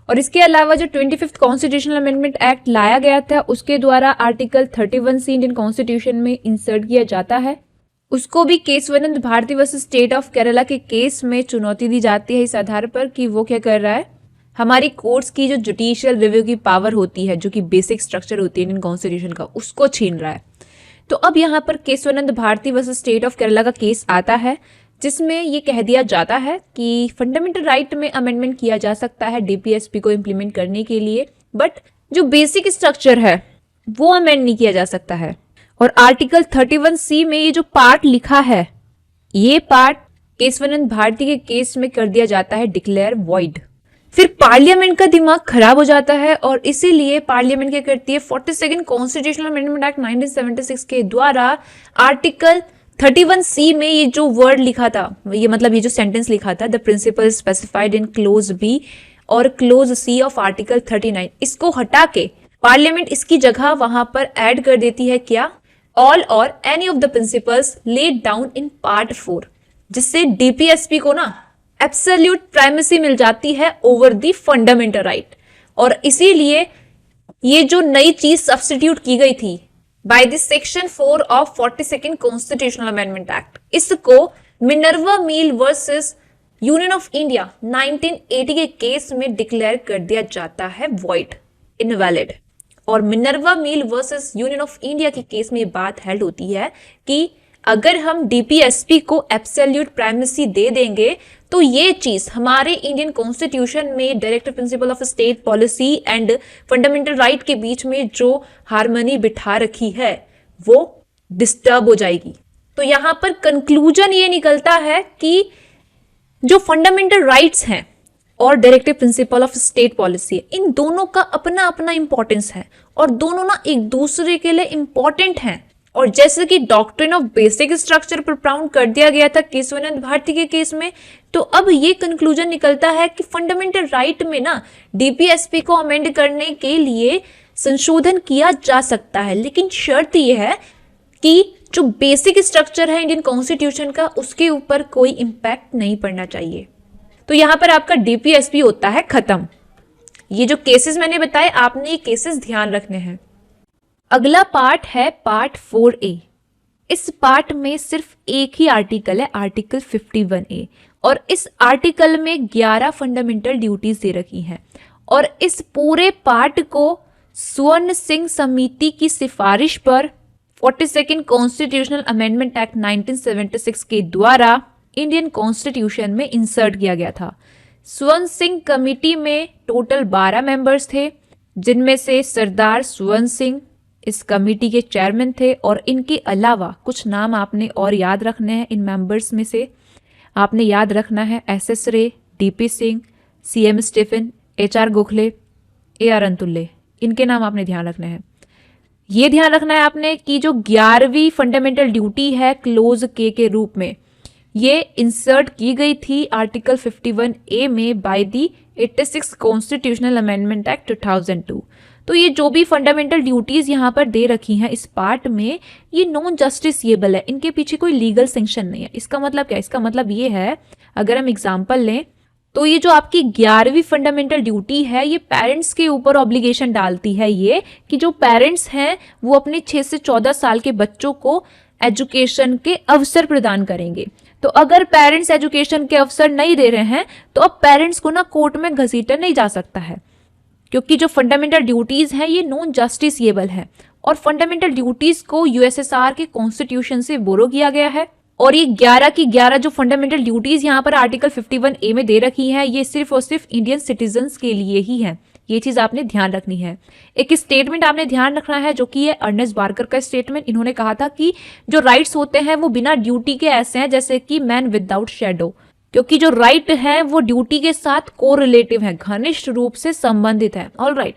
और इसके अलावा जो 25th कॉन्स्टिट्यूशनल अमेंडमेंट एक्ट लाया गया था उसके द्वारा आर्टिकल 31C इंडियन कॉन्स्टिट्यूशन में इंसर्ट किया जाता है, उसको भी Keshavananda Bharati versus state of Kerala के केस में चुनौती दी जाती है इस आधार पर कि वो क्या कर रहा है, हमारी कोर्ट्स की जो जुडिशियल रिव्यू की पावर होती है, जो कि बेसिक स्ट्रक्चर होती है इंडियन कॉन्स्टिट्यूशन का, उसको छीन रहा है। तो अब यहाँ पर Keshavananda Bharati versus state of Kerala का केस आता है जिसमें ये कह दिया जाता है कि फंडामेंटल राइट में अमेंडमेंट किया जा सकता है डीपीएसपी को इम्प्लीमेंट करने के लिए, बट जो बेसिक स्ट्रक्चर है वो अमेंड नहीं किया जा सकता है। और आर्टिकल 31C में ये जो पार्ट लिखा है, ये पार्ट केशवानंद भारती के केस में कर दिया जाता है डिक्लेयर वॉइड। फिर पार्लियामेंट का दिमाग खराब हो जाता है और इसीलिए पार्लियामेंट क्या करती है, 42nd कॉन्स्टिट्यूशनल अमेंडमेंट एक्ट 1976 के द्वारा आर्टिकल 31C में ये जो वर्ड लिखा था, ये मतलब ये जो सेंटेंस लिखा था, the principle specified in clause B और क्लोज सी ऑफ आर्टिकल 39, इसको हटा के पार्लियामेंट इसकी जगह वहां पर ऐड कर देती है क्या, ऑल और any of the principles laid down in part 4, जिससे डीपीएसपी को ना एब्सोल्यूट प्राइमेसी मिल जाती है ओवर द फंडामेंटल राइट। और इसीलिए ये जो नई चीज सब्स्टिट्यूट की गई थी by the section 4 of 42nd constitutional amendment act, इसको Minerva mill versus union of India 1980 के केस में डिक्लेयर कर दिया जाता है वॉइड, इनवैलिड। और Minerva mill versus union of India के केस में ये बात हेल्ड होती है कि अगर हम डीपीएसपी को एब्सोल्यूट प्राइमेसी दे देंगे तो ये चीज हमारे इंडियन कॉन्स्टिट्यूशन में directive principle of state policy and fundamental right के बीच में जो हार्मनी बिठा रखी है वो डिस्टर्ब हो जाएगी। तो यहां पर कंक्लूजन ये निकलता है कि जो फंडामेंटल राइट्स हैं और directive principle of state policy है, इन दोनों का अपना अपना इंपॉर्टेंस है और दोनों ना एक दूसरे के लिए इंपॉर्टेंट हैं। और जैसे कि डॉक्ट्रिन ऑफ बेसिक स्ट्रक्चर प्रोपाउंड कर दिया गया था केशवानंद भारती के केस में, तो अब ये कंक्लूजन निकलता है कि फंडामेंटल राइट में ना डीपीएसपी को अमेंड करने के लिए संशोधन किया जा सकता है, लेकिन शर्त यह है कि जो बेसिक स्ट्रक्चर है इंडियन कॉन्स्टिट्यूशन का उसके ऊपर कोई इंपैक्ट नहीं पड़ना चाहिए। तो यहां पर आपका डीपीएसपी होता है खत्म। ये जो केसेस मैंने बताए आपने ये केसेस ध्यान रखने हैं। अगला पार्ट है पार्ट 4A। इस पार्ट में सिर्फ एक ही आर्टिकल है, आर्टिकल 51A, और इस आर्टिकल में 11 फंडामेंटल ड्यूटीज दे रखी हैं। और इस पूरे पार्ट को स्वर्ण सिंह समिति की सिफारिश पर 42nd कॉन्स्टिट्यूशनल अमेंडमेंट एक्ट 1976 के द्वारा इंडियन कॉन्स्टिट्यूशन में इंसर्ट किया गया था। स्वर्ण सिंह कमेटी में टोटल 12 मेंबर्स थे, जिनमें से सरदार स्वर्ण सिंह इस कमेटी के चेयरमैन थे। और इनके अलावा कुछ नाम आपने और याद रखने हैं। इन मेंबर्स में से आपने याद रखना है S S. Ray, D P. Singh, C M. Stephen, H R. Gokhale, A R. Antulay, इनके नाम आपने ध्यान रखने हैं। ये ध्यान रखना है आपने कि जो 11वीं फंडामेंटल ड्यूटी है क्लोज के रूप में, ये इंसर्ट की गई थी आर्टिकल 51A में by the 86 constitutional amendment act 2002। तो ये जो भी फंडामेंटल ड्यूटीज यहाँ पर दे रखी हैं इस पार्ट में, ये नॉन जस्टिसिएबल है, इनके पीछे कोई लीगल सैंक्शन नहीं है। इसका मतलब क्या है? इसका मतलब ये है, अगर हम एग्जांपल लें तो ये जो आपकी 11वीं फंडामेंटल ड्यूटी है ये पेरेंट्स के ऊपर ऑब्लिगेशन डालती है, ये कि जो पेरेंट्स हैं वो अपने 6 से 14 साल के बच्चों को एजुकेशन के अवसर प्रदान करेंगे। तो अगर पेरेंट्स एजुकेशन के अवसर नहीं दे रहे हैं तो अब पेरेंट्स को ना कोर्ट में घसीटा नहीं जा सकता है, क्योंकि जो फंडामेंटल ड्यूटीज हैं ये नॉन जस्टिसिएबल है। और फंडामेंटल ड्यूटीज को यूएसएसआर के कॉन्स्टिट्यूशन से बोरो किया गया है। और ये 11 की 11 जो फंडामेंटल ड्यूटीज यहाँ पर आर्टिकल 51A में दे रखी हैं, ये सिर्फ और सिर्फ इंडियन सिटीजन्स के लिए ही है। ये चीज आपने ध्यान रखनी है। एक स्टेटमेंट आपने ध्यान रखना है जो कि है अर्नेस्ट बार्कर का स्टेटमेंट। इन्होंने कहा था कि जो राइट्स होते हैं वो बिना ड्यूटी के ऐसे हैं जैसे कि मैन विदाउट शेडो, क्योंकि जो राइट है वो ड्यूटी के साथ कोरिलेटिव है, घनिष्ठ रूप से संबंधित है। ऑलराइट,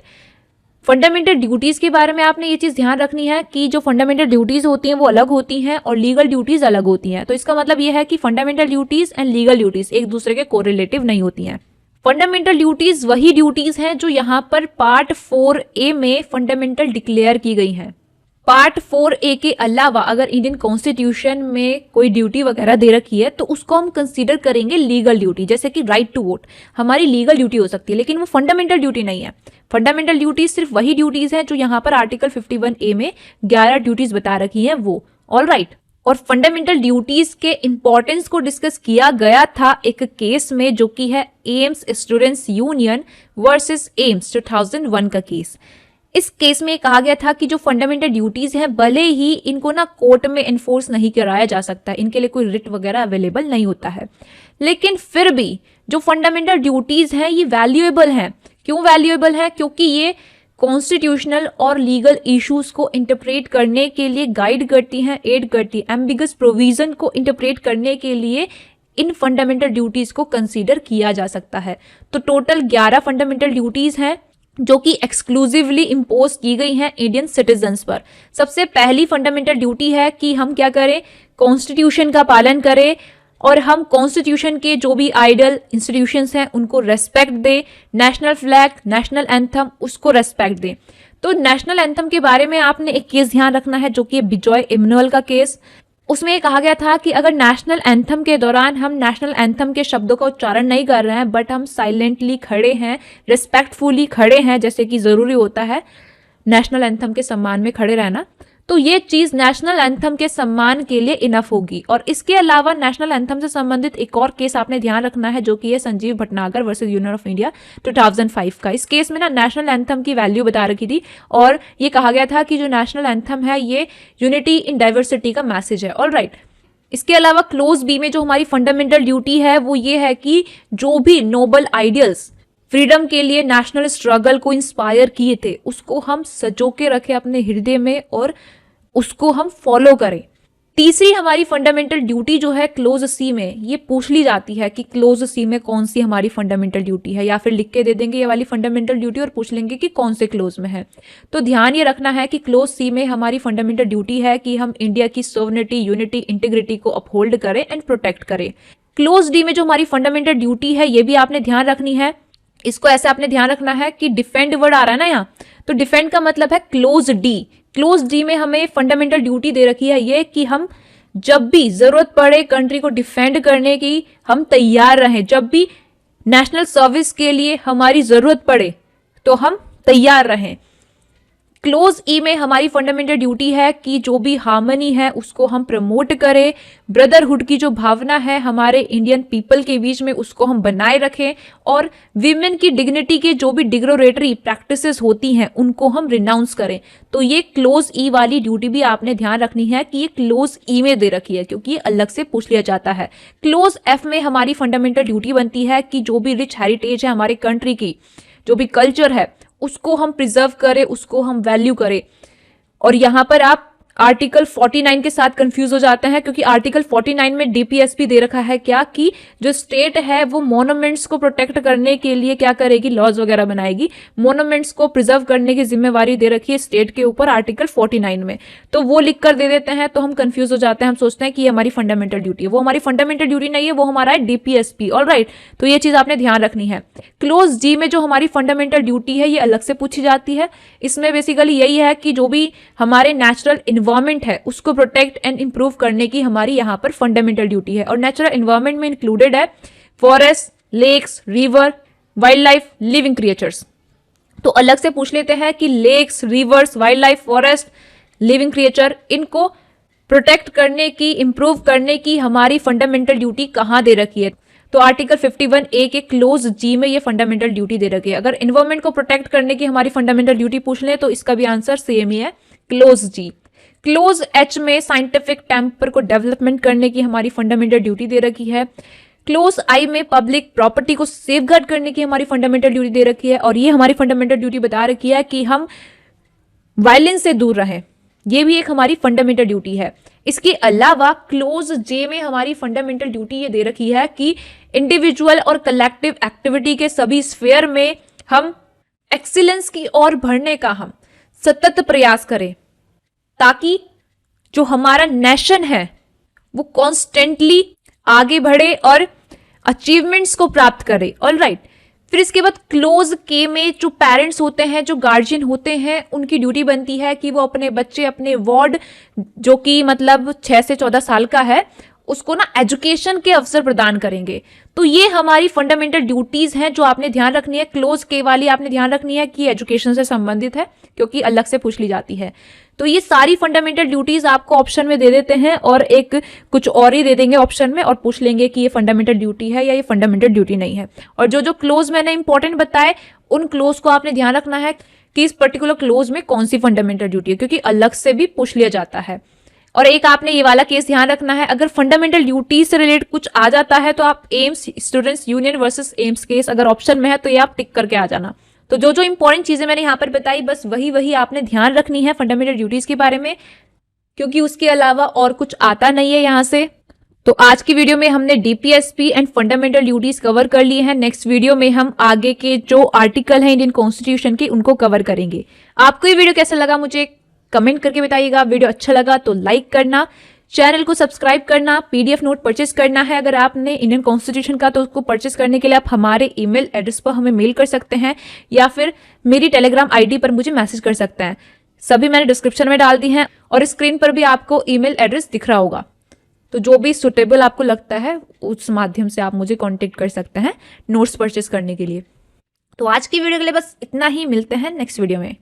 फंडामेंटल ड्यूटीज के बारे में आपने ये चीज ध्यान रखनी है कि जो फंडामेंटल ड्यूटीज होती हैं वो अलग होती हैं और लीगल ड्यूटीज अलग होती हैं। तो इसका मतलब ये है कि fundamental duties and legal duties एक दूसरे के कोरिलेटिव नहीं होती हैं। फंडामेंटल ड्यूटीज वही ड्यूटीज हैं जो यहाँ पर पार्ट 4A में फंडामेंटल डिक्लेयर की गई हैं। पार्ट 4A के अलावा अगर इंडियन कॉन्स्टिट्यूशन में कोई ड्यूटी वगैरह दे रखी है तो उसको हम कंसीडर करेंगे लीगल ड्यूटी, जैसे कि राइट टू वोट हमारी लीगल ड्यूटी हो सकती है, लेकिन वो फंडामेंटल ड्यूटी नहीं है। फंडामेंटल ड्यूटीज सिर्फ वही ड्यूटीज हैं जो यहाँ पर आर्टिकल 51A में 11 ड्यूटीज बता रखी हैं वो। ऑलराइट, और फंडामेंटल ड्यूटीज के इंपॉर्टेंस को डिस्कस किया गया था एक केस में जो कि है AIIMS students union versus AIIMS 2001 का केस। इस केस में कहा गया था कि जो फंडामेंटल ड्यूटीज हैं भले ही इनको ना कोर्ट में एनफोर्स नहीं कराया जा सकता, इनके लिए कोई रिट वगैरह अवेलेबल नहीं होता है, लेकिन फिर भी जो फंडामेंटल ड्यूटीज हैं ये वैल्यूएबल हैं। क्यों वैल्यूएबल है? क्योंकि ये कॉन्स्टिट्यूशनल और लीगल इश्यूज को इंटरप्रेट करने के लिए गाइड करती हैं, एड करती है। एम्बिगस प्रोविजन को इंटरप्रेट करने के लिए इन फंडामेंटल ड्यूटीज को कंसीडर किया जा सकता है। तो टोटल 11 फंडामेंटल ड्यूटीज हैं जो कि एक्सक्लूसिवली इम्पोज की गई हैं इंडियन सिटीजन्स पर। सबसे पहली फंडामेंटल ड्यूटी है कि हम क्या करें, कॉन्स्टिट्यूशन का पालन करें और हम कॉन्स्टिट्यूशन के जो भी आइडल इंस्टीट्यूशंस हैं उनको रेस्पेक्ट दें। नेशनल फ्लैग, नेशनल एंथम, उसको रेस्पेक्ट दें। तो नेशनल एंथम के बारे में आपने एक केस ध्यान रखना है जो कि बिजॉय इमनुअल का केस। उसमें ये कहा गया था कि अगर नेशनल एंथम के दौरान हम नेशनल एंथम के शब्दों का उच्चारण नहीं कर रहे हैं बट हम साइलेंटली खड़े हैं, रिस्पेक्टफुली खड़े हैं, जैसे कि ज़रूरी होता है नेशनल एंथम के सम्मान में खड़े रहना, तो ये चीज़ नेशनल एंथम के सम्मान के लिए इनफ होगी। और इसके अलावा नेशनल एंथम से संबंधित एक और केस आपने ध्यान रखना है जो कि है Sanjeev Bhatnagar versus union of India 2005 का। इस केस में ना नेशनल एंथम की वैल्यू बता रखी थी और ये कहा गया था कि जो नेशनल एंथम है ये यूनिटी इन डाइवर्सिटी का मैसेज है। ऑलराइट, इसके अलावा क्लोज बी में जो हमारी फंडामेंटल ड्यूटी है वो ये है कि जो भी नोबल आइडियल्स फ्रीडम के लिए नेशनल स्ट्रगल को इंस्पायर किए थे उसको हम सजो के रखें अपने हृदय में और उसको हम फॉलो करें। तीसरी हमारी फंडामेंटल ड्यूटी जो है क्लोज सी में, ये पूछ ली जाती है कि क्लोज सी में कौन सी हमारी फंडामेंटल ड्यूटी है, या फिर लिख के दे देंगे ये वाली फंडामेंटल ड्यूटी और पूछ लेंगे कि कौन से क्लोज में है। तो ध्यान ये रखना है कि क्लोज सी में हमारी फंडामेंटल ड्यूटी है कि हम इंडिया की सोवरेनिटी, यूनिटी, इंटीग्रिटी को अपहोल्ड करें एंड प्रोटेक्ट करें। क्लोज डी में जो हमारी फंडामेंटल ड्यूटी है ये भी आपने ध्यान रखनी है। इसको ऐसे आपने ध्यान रखना है कि डिफेंड वर्ड आ रहा है ना यहाँ, तो डिफेंड का मतलब है क्लोज डी। क्लोज डी में हमें फंडामेंटल ड्यूटी दे रखी है ये कि हम जब भी जरूरत पड़े कंट्री को डिफेंड करने की हम तैयार रहें, जब भी नेशनल सर्विस के लिए हमारी जरूरत पड़े तो हम तैयार रहें। क्लोज ई में हमारी फंडामेंटल ड्यूटी है कि जो भी हार्मनी है उसको हम प्रमोट करें, ब्रदरहुड की जो भावना है हमारे इंडियन पीपल के बीच में उसको हम बनाए रखें, और विमेन की डिग्निटी के जो भी डिग्रेडेटरी प्रैक्टिसेस होती हैं उनको हम रिनाउंस करें। तो ये क्लोज ई वाली ड्यूटी भी आपने ध्यान रखनी है कि ये क्लोज ई में दे रखी है क्योंकि ये अलग से पूछ लिया जाता है। क्लोज एफ में हमारी फंडामेंटल ड्यूटी बनती है कि जो भी रिच हेरिटेज है हमारे कंट्री की, जो भी कल्चर है उसको हम प्रिजर्व करें, उसको हम वैल्यू करें। और यहां पर आप आर्टिकल 49 के साथ कंफ्यूज हो जाते हैं क्योंकि आर्टिकल 49 में डीपीएसपी दे रखा है क्या कि जो स्टेट है वो मोनूमेंट्स को प्रोटेक्ट करने के लिए क्या करेगी, लॉज वगैरह बनाएगी। मोनूमेंट्स को प्रिजर्व करने की जिम्मेवारी दे रखी है स्टेट के ऊपर आर्टिकल 49 में। तो वो लिख कर दे देते हैं तो हम कंफ्यूज हो जाते हैं, हम सोचते हैं कि ये हमारी फंडामेंटल ड्यूटी है। वो हमारी फंडामेंटल ड्यूटी नहीं है, वो हमारा है डीपीएसपी। ऑलराइट, तो ये चीज आपने ध्यान रखनी है। क्लोज डी में जो हमारी फंडामेंटल ड्यूटी है ये अलग से पूछी जाती है। इसमें बेसिकली यही है कि जो भी हमारे नेचुरल इन्वायरमेंट है उसको प्रोटेक्ट एंड इंप्रूव करने की हमारी यहाँ पर फंडामेंटल ड्यूटी है। और नेचुरल इन्वायरमेंट में इंक्लूडेड है forest, lakes, river, wildlife, living creatures. तो अलग से पूछ लेते हैं कि lakes, rivers, wildlife, forest, living creature, इनको प्रोटेक्ट करने की, इंप्रूव करने की हमारी फंडामेंटल ड्यूटी कहाँ दे रखी है। तो आर्टिकल 51A के क्लोज जी में ये फंडामेंटल ड्यूटी दे रखी है। अगर इन्वायरमेंट को प्रोटेक्ट करने की हमारी फंडामेंटल ड्यूटी पूछ ले तो इसका भी आंसर सेम ही है, क्लोज जी। क्लोज एच में साइंटिफिक टेम्पर को डेवलपमेंट करने की हमारी फंडामेंटल ड्यूटी दे रखी है। क्लोज आई में पब्लिक प्रॉपर्टी को सेफगार्ड करने की हमारी फंडामेंटल ड्यूटी दे रखी है, और ये हमारी फंडामेंटल ड्यूटी बता रखी है कि हम वायलेंस से दूर रहें, ये भी एक हमारी फंडामेंटल ड्यूटी है। इसके अलावा क्लोज जे में हमारी फंडामेंटल ड्यूटी ये दे रखी है कि इंडिविजुअल और कलेक्टिव एक्टिविटी के सभी स्फेयर में हम एक्सीलेंस की ओर बढ़ने का हम सतत प्रयास करें ताकि जो हमारा नेशन है वो कॉन्स्टेंटली आगे बढ़े और अचीवमेंट्स को प्राप्त करे। ऑलराइट, फिर इसके बाद क्लोज के में जो पेरेंट्स होते हैं, जो गार्जियन होते हैं, उनकी ड्यूटी बनती है कि वो अपने बच्चे, अपने वार्ड जो कि मतलब 6 से 14 साल का है, उसको ना एजुकेशन के अवसर प्रदान करेंगे। तो ये हमारी फंडामेंटल ड्यूटीज हैं जो आपने ध्यान रखनी है। क्लोज के वाली आपने ध्यान रखनी है कि एजुकेशन से संबंधित है क्योंकि अलग से पूछ ली जाती है। तो ये सारी फंडामेंटल ड्यूटीज आपको ऑप्शन में दे देते हैं और एक कुछ और ही दे देंगे ऑप्शन में और पूछ लेंगे कि ये फंडामेंटल ड्यूटी है या ये फंडामेंटल ड्यूटी नहीं है। और जो जो क्लोज मैंने इंपॉर्टेंट बताए उन क्लोज को आपने ध्यान रखना है कि इस पर्टिकुलर क्लोज में कौन सी फंडामेंटल ड्यूटी है, क्योंकि अलग से भी पूछ लिया जाता है। और एक आपने ये वाला केस ध्यान रखना है, अगर फंडामेंटल ड्यूटी से रिलेटेड कुछ आ जाता है तो आप AIIMS students union versus AIIMS case अगर ऑप्शन में है तो ये आप टिक करके आ जाना। तो जो जो इंपॉर्टेंट चीजें मैंने यहाँ पर बताई बस वही आपने ध्यान रखनी है फंडामेंटल ड्यूटीज के बारे में, क्योंकि उसके अलावा और कुछ आता नहीं है यहाँ से। तो आज की वीडियो में हमने DPSP and fundamental duties cover कर लिए हैं। नेक्स्ट वीडियो में हम आगे के जो आर्टिकल हैं इंडियन कॉन्स्टिट्यूशन के उनको कवर करेंगे। आपको ये वीडियो कैसा लगा मुझे कमेंट करके बताइएगा। वीडियो अच्छा लगा तो लाइक करना, चैनल को सब्सक्राइब करना, पीडीएफ नोट परचेस करना है अगर आपने इंडियन कॉन्स्टिट्यूशन का, तो उसको परचेस करने के लिए आप हमारे ईमेल एड्रेस पर हमें मेल कर सकते हैं या फिर मेरी टेलीग्राम आईडी पर मुझे मैसेज कर सकते हैं। सभी मैंने डिस्क्रिप्शन में डाल दी हैं और स्क्रीन पर भी आपको ईमेल एड्रेस दिख रहा होगा। तो जो भी सुटेबल आपको लगता है उस माध्यम से आप मुझे कॉन्टेक्ट कर सकते हैं नोट्स परचेस करने के लिए। तो आज की वीडियो के लिए बस इतना ही, मिलते हैं नेक्स्ट वीडियो में।